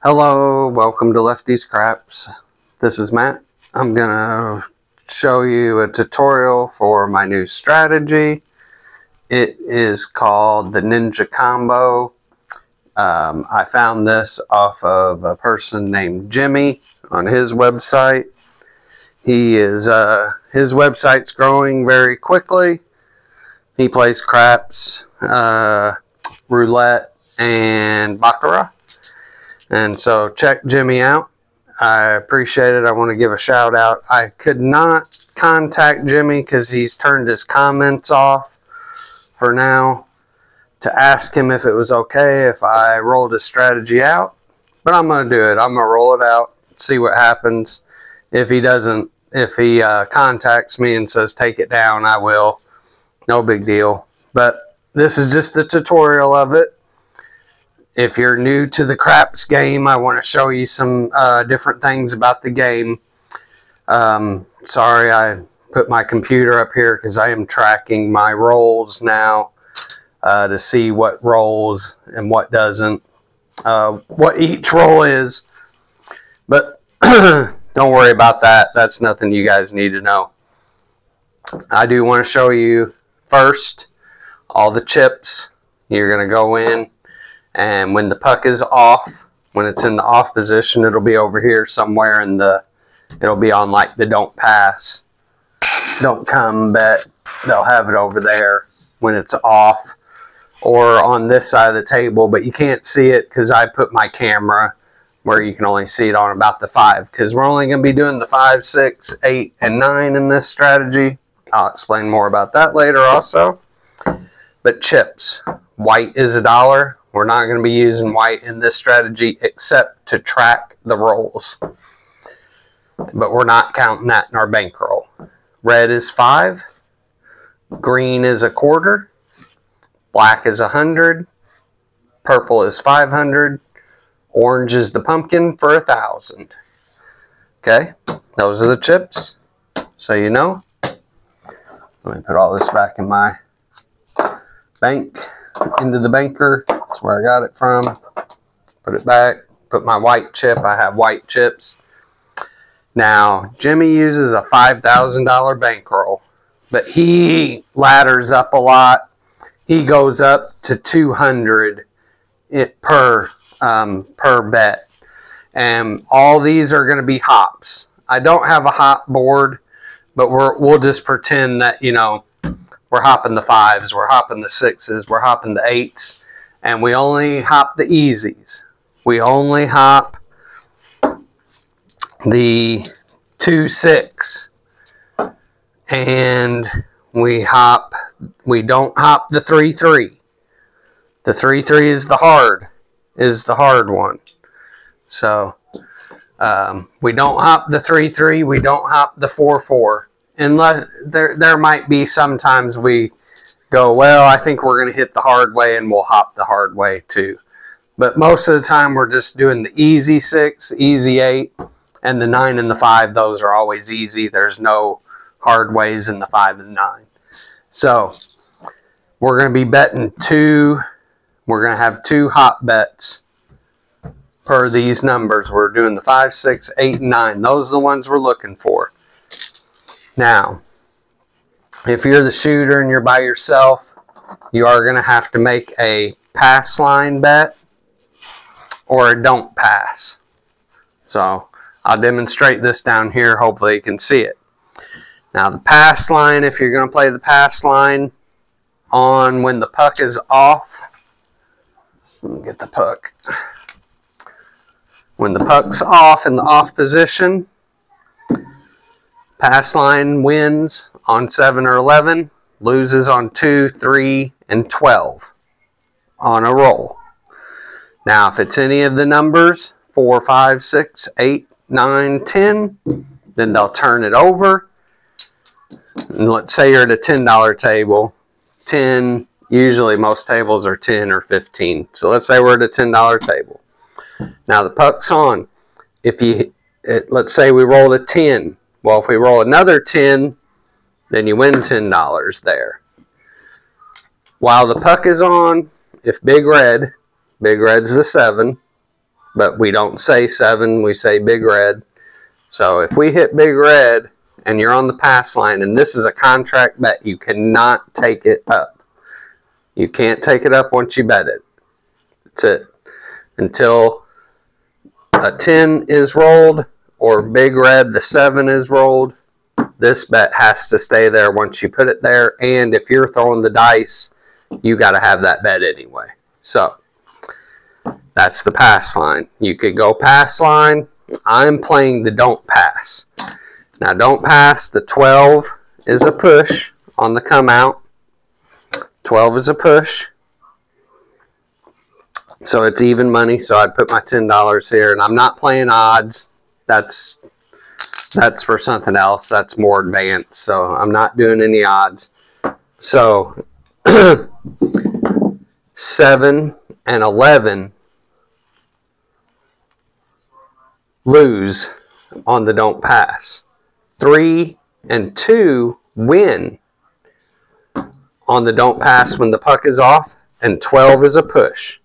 Hello, welcome to Lefty's Craps. This is Matt. I'm gonna show you a tutorial for my new strategy. It is called the Ninja Combo. I found this off of a person named Jimmy on his website. His website's growing very quickly. He plays craps, roulette, and baccarat. And so check Jimmy out. I appreciate it. I want to give a shout out. I could not contact Jimmy because he's turned his comments off for now, to ask him if it was okay if I rolled his strategy out. But I'm going to do it. I'm going to roll it out, see what happens. If he contacts me and says take it down, I will. No big deal. But this is just the tutorial of it. If you're new to the craps game, I want to show you some different things about the game. Sorry, I put my computer up here because I am tracking my rolls now to see what rolls and what doesn't, what each roll is. But don't worry about that. That's nothing you guys need to know. I do want to show you first all the chips. You're going to go in. And when the puck is off, when it's in the off position, it'll be over here somewhere it'll be on like the don't pass, don't come bet. They'll have it over there when it's off, or on this side of the table, but you can't see it because I put my camera where you can only see it on about the 5, because we're only going to be doing the 5, 6, 8, and 9 in this strategy. I'll explain more about that later also. But chips, white is $1. We're not going to be using white in this strategy except to track the rolls. But we're not counting that in our bankroll. Red is 5. Green is $0.25. Black is 100. Purple is 500. Orange is the pumpkin for 1,000. Okay, those are the chips. So you know. Let me put all this back in my bank, into the banker. That's where I got it from. Put it back. Put my white chip. I have white chips. Now, Jimmy uses a $5,000 bankroll, but he ladders up a lot. He goes up to 200 per bet, and all these are going to be hops. I don't have a hop board, but we'll just pretend that, you know, we're hopping the 5s, we're hopping the 6s, we're hopping the 8s. And we only hop the easies. We only hop the 2, 6. And we don't hop the 3, 3. The 3, 3 is the hard one. So we don't hop the 3, 3. We don't hop the 4, 4. Unless there might be sometimes we go, well, I think we're going to hit the hard way, and we'll hop the hard way too. But most of the time we're just doing the easy 6, easy 8, and the 9 and the 5. Those are always easy. There's no hard ways in the 5 and 9. So we're going to be betting 2. We're going to have 2 hop bets per these numbers. We're doing the 5, 6, 8, and 9. Those are the ones we're looking for. Now, if you're the shooter and you're by yourself, you are going to have to make a pass line bet or a don't pass. So I'll demonstrate this down here. Hopefully you can see it. Now the pass line, if you're going to play the pass line on when the puck is off, let me get the puck. When the puck's off in the off position, pass line wins on 7 or 11, loses on 2, 3, and 12 on a roll. Now, if it's any of the numbers, 4, 5, 6, 8, 9, 10, then they'll turn it over. And let's say you're at a $10 table. 10, usually most tables are 10 or 15. So let's say we're at a $10 table. Now the puck's on. Let's say we rolled a 10. Well, if we roll another 10, then you win $10 there. While the puck is on, if Big Red's the 7, but we don't say 7, we say big red. So if we hit big red and you're on the pass line, and this is a contract bet, you cannot take it up. You can't take it up once you bet it. That's it. Until a 10 is rolled or big red, the 7 is rolled, this bet has to stay there once you put it there. And if you're throwing the dice, you got to have that bet anyway. So that's the pass line. You could go pass line. I'm playing the don't pass. Now don't pass, the 12 is a push on the come out. 12 is a push. So it's even money, so I'd put my $10 here. And I'm not playing odds. That's for something else. That's more advanced. So I'm not doing any odds. So 7 and 11 lose on the don't pass. 3 and 2 win on the don't pass when the puck is off, and 12 is a push.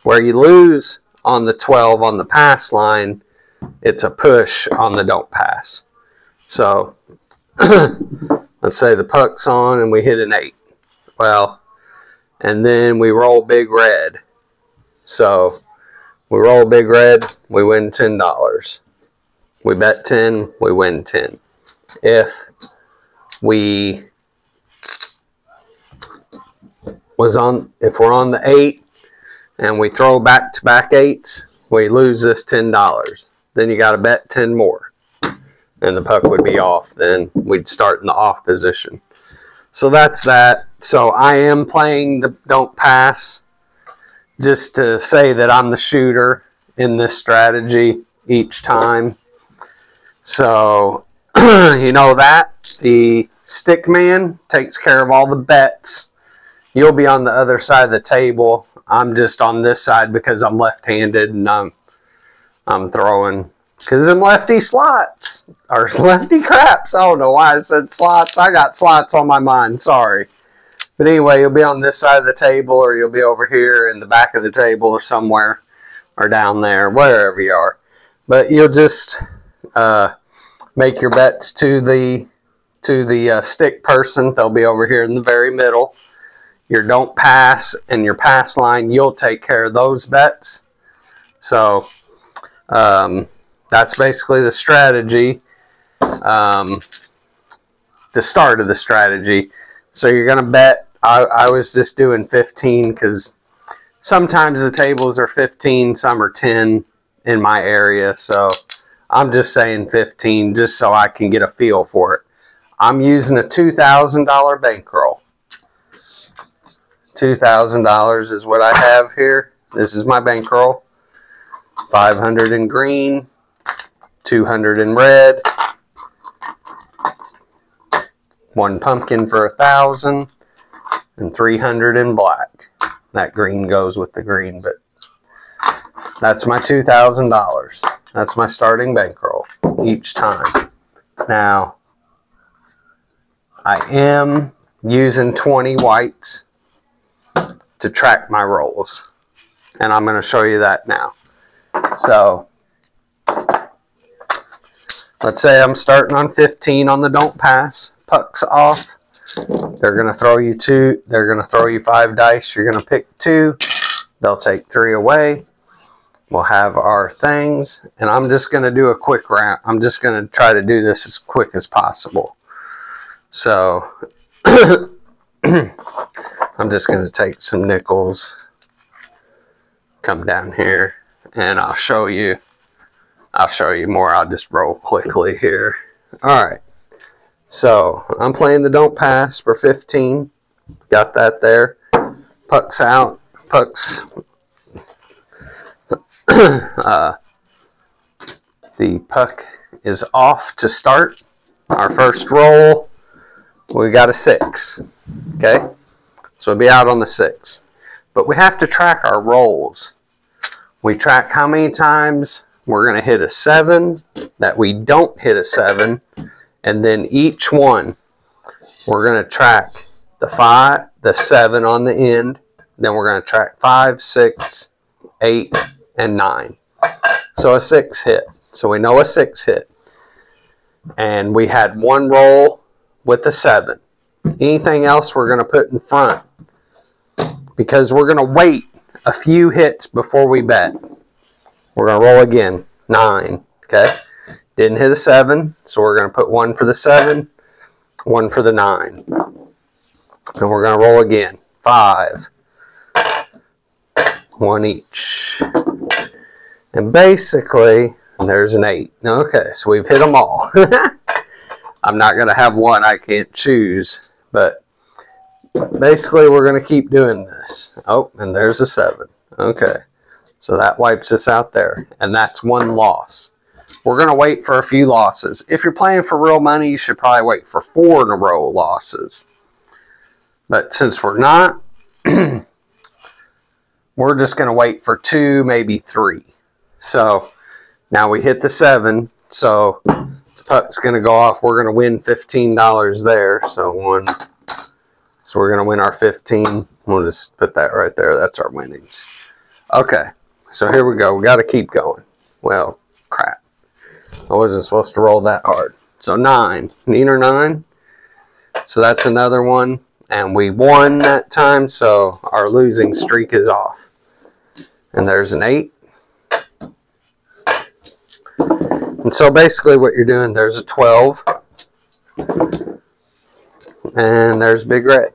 Where you lose on the 12 on the pass line, it's a push on the don't pass. So let's say the puck's on and we hit an 8. Well, and then we roll big red. So we roll big red, we win $10. We bet 10, we win 10. If we're on the 8 and we throw back-to-back 8s, we lose this $10. Then you got to bet 10 more, and the puck would be off. Then we'd start in the off position. So that's that. So I am playing the don't pass just to say that I'm the shooter in this strategy each time. So you know that the stick man takes care of all the bets. You'll be on the other side of the table. I'm just on this side because I'm left-handed, and I'm throwing because them lefty slots or lefty craps. I don't know why I said slots. I got slots on my mind. Sorry. But anyway, you'll be on this side of the table, or you'll be over here in the back of the table or somewhere, or down there, wherever you are. But you'll just make your bets to the stick person. They'll be over here in the very middle. Your don't pass and your pass line, you'll take care of those bets. So that's basically the strategy, the start of the strategy. So you're going to bet. I was just doing 15 because sometimes the tables are 15, some are 10 in my area. So I'm just saying 15 just so I can get a feel for it. I'm using a $2,000 bankroll. $2,000 is what I have here. This is my bankroll. 500 in green, 200 in red, 1 pumpkin for 1,000, and 300 in black. That green goes with the green, but that's my $2,000. That's my starting bankroll each time. Now, I am using 20 whites to track my rolls, and I'm going to show you that now. So let's say I'm starting on 15 on the don't pass. Puck's off. They're going to throw you 2. They're going to throw you 5 dice. You're going to pick 2. They'll take 3 away. We'll have our things, and I'm just going to do a quick round. I'm just going to try to do this as quick as possible. So I'm just going to take some nickels, come down here, and I'll show you more. I'll just roll quickly here. All right. So I'm playing the don't pass for 15. Got that there. Puck's out. Puck's the puck is off to start. Our first roll, we got a 6. Okay, so we'll be out on the 6. But we have to track our rolls. We track how many times we're going to hit a 7, that we don't hit a 7, and then each one we're going to track the 5, the 7 on the end. Then we're going to track 5, 6, 8, and 9. So a 6 hit. So we know a 6 hit. And we had one roll with a 7. Anything else we're going to put in front, because we're going to wait a few hits before we bet. We're going to roll again. 9. Okay. Didn't hit a 7, so we're going to put 1 for the 7, 1 for the 9. And we're going to roll again. 5. 1 each. And basically, there's an 8. Okay, so we've hit them all. I'm not going to have one I can't choose, but basically we're going to keep doing this. Oh, and there's a 7. Okay, so that wipes us out there, and that's one loss. We're going to wait for a few losses. If you're playing for real money, you should probably wait for 4 in a row losses. But since we're not, we're just going to wait for 2, maybe 3. So now we hit the 7, so the puck's going to go off. We're going to win $15 there. So we're going to win our 15. We'll just put that right there. That's our winnings. Okay, so here we go. We got to keep going. Well, crap. I wasn't supposed to roll that hard. So 9. Neener 9. So that's another one. And we won that time, so our losing streak is off. And there's an 8. And so basically what you're doing, there's a 12. And there's Big Red.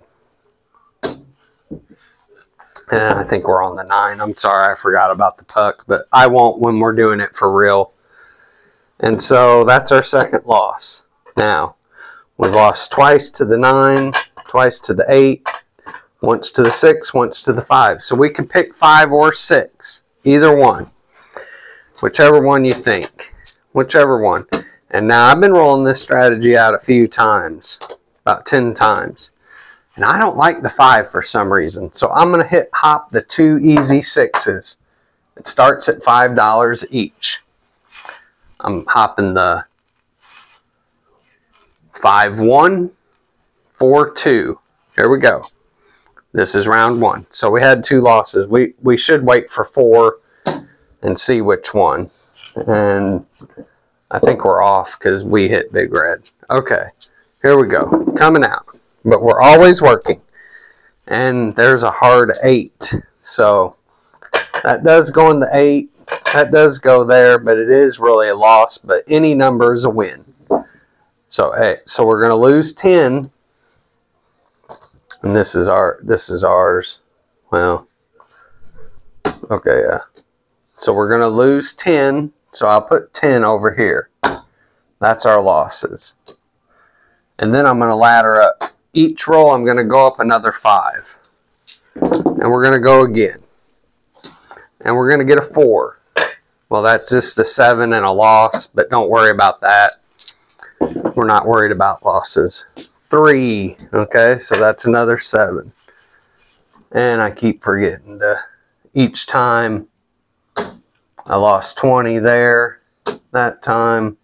And I think we're on the 9. I'm sorry, I forgot about the puck. But I won't when we're doing it for real. And so that's our second loss. Now, we've lost twice to the 9, twice to the 8, once to the 6, once to the 5. So we can pick 5 or 6, either one. Whichever one you think. Whichever one. And now I've been rolling this strategy out a few times. About 10 times. And I don't like the 5 for some reason. So I'm going to hop the 2 easy 6s. It starts at $5 each. I'm hopping the 5-1, 4-2. Here we go. This is round 1. So we had 2 losses. We should wait for 4 and see which one. And I think we're off because we hit Big Red. Okay, here we go. Coming out. But we're always working. And there's a hard 8. So that does go in the 8. That does go there, but it is really a loss. But any number is a win. So we're going to lose 10. And this is ours. Well, okay, yeah. So we're going to lose 10. So I'll put 10 over here. That's our losses. And then I'm going to ladder up. Each roll, I'm going to go up another 5. And we're going to go again. And we're going to get a 4. Well, that's just a 7 and a loss, but don't worry about that. We're not worried about losses. 3. Okay, so that's another 7. And I keep forgetting to, each time I lost 20 there. That time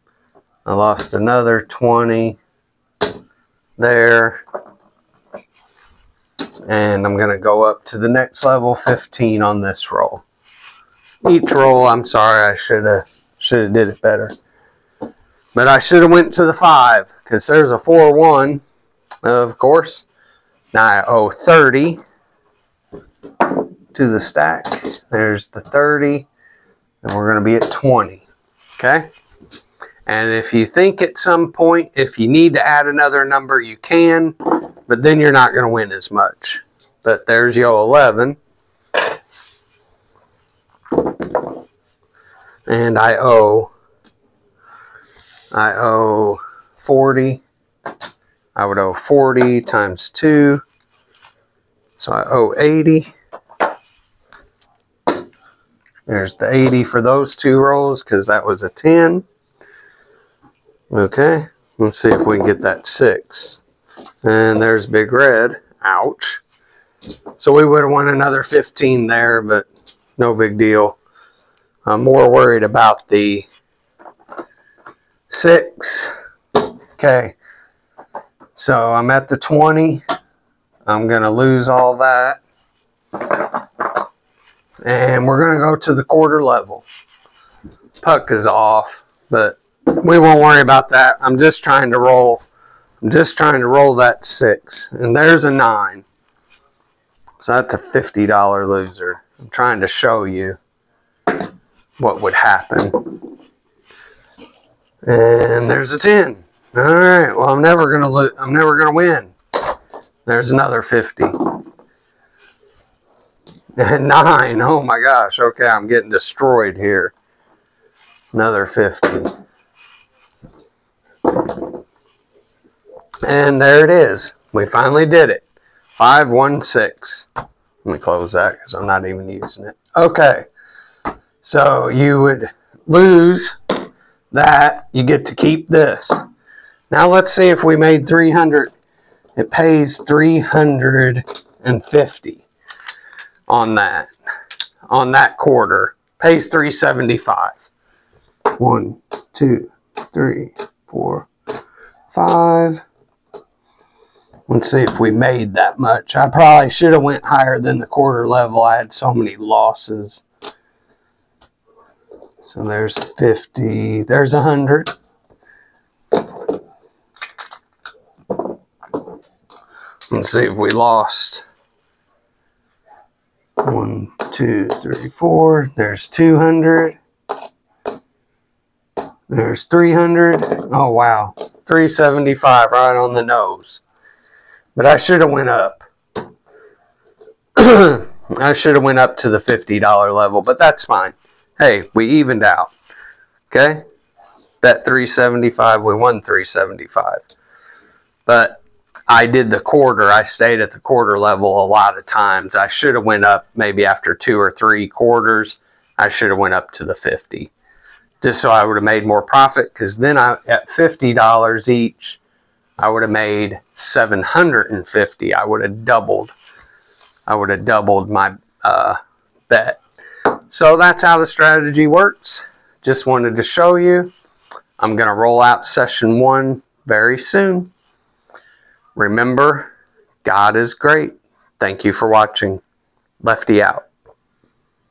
I lost another 20 there. And I'm going to go up to the next level, 15 on this roll. Each roll, I'm sorry, I should have did it better. But I should have went to the 5, because there's a 4-1, of course. Now I owe 30 to the stack. There's the 30, and we're going to be at 20. Okay? And if you think at some point, if you need to add another number, you can, but then you're not going to win as much. But there's your 11. And I owe 40. I would owe 40 times 2. So I owe 80. There's the 80 for those 2 rolls because that was a 10. Okay, let's see if we can get that 6. And there's Big Red. Ouch. So we would have won another 15 there, but no big deal. I'm more worried about the 6. Okay, so I'm at the 20. I'm going to lose all that. And we're going to go to the quarter level. puck is off, but we won't worry about that. I'm just trying to roll. I'm just trying to roll that 6. And there's a 9. So that's a $50 loser. I'm trying to show you what would happen. And there's a 10. All right. Well, I'm never gonna lose. I'm never gonna win. There's another 50. And 9. Oh my gosh. Okay, I'm getting destroyed here. Another 50. And there it is. We finally did it. 516. Let me close that because I'm not even using it. Okay. So you would lose that. You get to keep this. Now let's see if we made 300. It pays 350 on that. On that quarter. Pays 375. 1, 2, 3, 4, 5. Let's see if we made that much. I probably should have went higher than the quarter level. I had so many losses. So there's 50. There's 100. Let's see if we lost. 1, 2, 3, 4. There's 200. There's 300. Oh, wow. 375 right on the nose. But I should have went up. I should have went up to the $50 level, but that's fine. Hey, we evened out. Okay? Bet 375, we won 375. But I did the quarter. I stayed at the quarter level a lot of times. I should have went up maybe after 2 or 3 quarters. I should have went up to the 50. Just so I would have made more profit, because then at $50 each, I would have made 750. I would have doubled. I would have doubled my bet. So that's how the strategy works. Just wanted to show you. I'm going to roll out session 1 very soon. Remember, God is great. Thank you for watching. Lefty out.